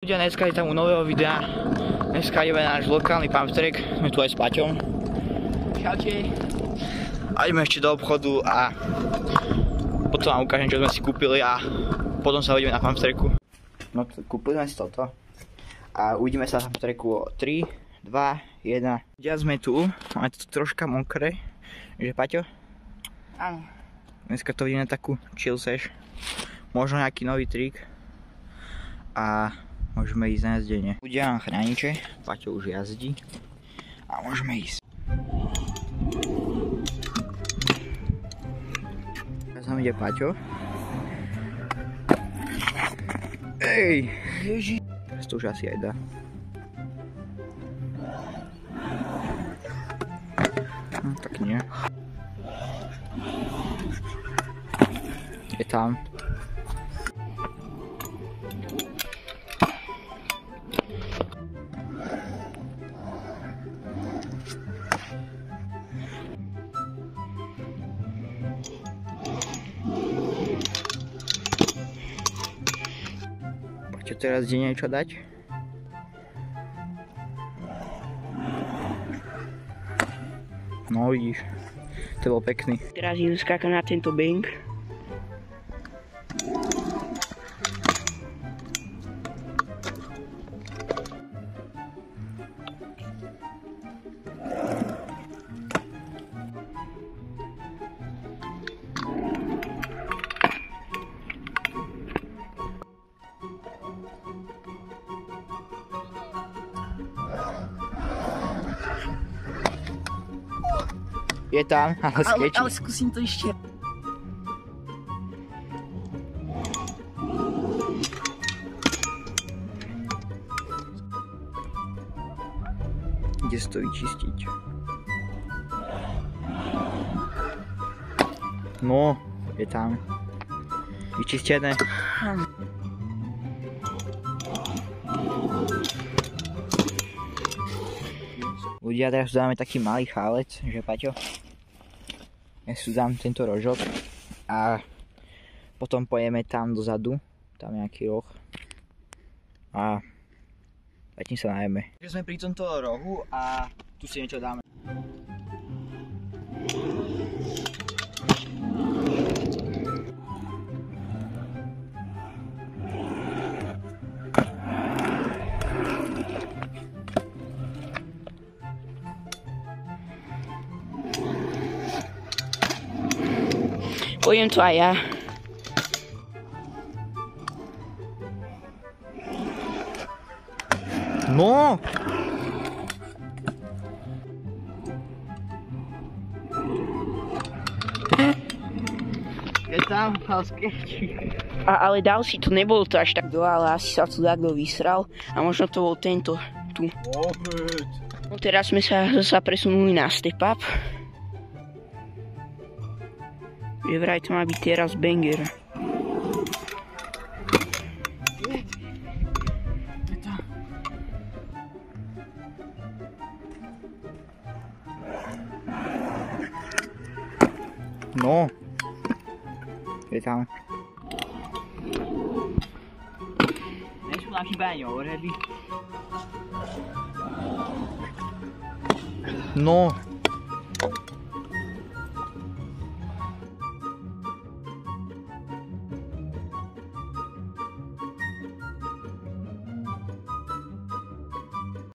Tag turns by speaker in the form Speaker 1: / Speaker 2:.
Speaker 1: Ľudia, dneska je tam u nového videa. Dneska ideme na náš lokálny pumpstrek. Sme tu aj s Paťom. Čaute. A ideme ešte do obchodu a potom vám ukážem, čo sme si kúpili a potom sa uvidíme na pumpstreku. No kúpili sme si toto. A uvidíme sa na pumpstreku o 3, 2, 1. Ľudia, sme tu. Máme to troška mokré. Že Paťo?
Speaker 2: Áno.
Speaker 1: Dneska to vidíme takú chill sesh. Možno nejaký nový trik. A môžeme ísť na jazdenie. Udiavam chrániče, Paťo už jazdí a môžeme ísť. Teraz nám ide Paťo. Ej! Ježi! Teraz to už asi aj dá. No, tak nie. Je tam. Čo teraz ide niečo dať? No vidíš, to bol pekný.
Speaker 2: Teraz idem skákať na tento bank.
Speaker 1: Je tam, ale skečí.
Speaker 2: Ale skúsim to ešte.
Speaker 1: Ide sa to vyčistiť. No, je tam. Vyčistené. Ľudia, teraz dáme taký malý chálec, že Paťo? Ja si dám tento rožok a potom pojeme tam dozadu, tam nejaký roh a zatím sa najeme. Takže sme pri tomto rohu a tu si niečo dáme.
Speaker 2: Pojem to aj ja.
Speaker 1: No! Je tam, ale skečí.
Speaker 2: Ale dal si to, nebolo to až tak dole, ale asi sa tu takto vysral. A možno to bol tento tu. No teraz sme sa presunuli na step up. Je vraj to má byť teraz banger.
Speaker 1: No. Je tam. Nie sú nám chýbania overheady. No.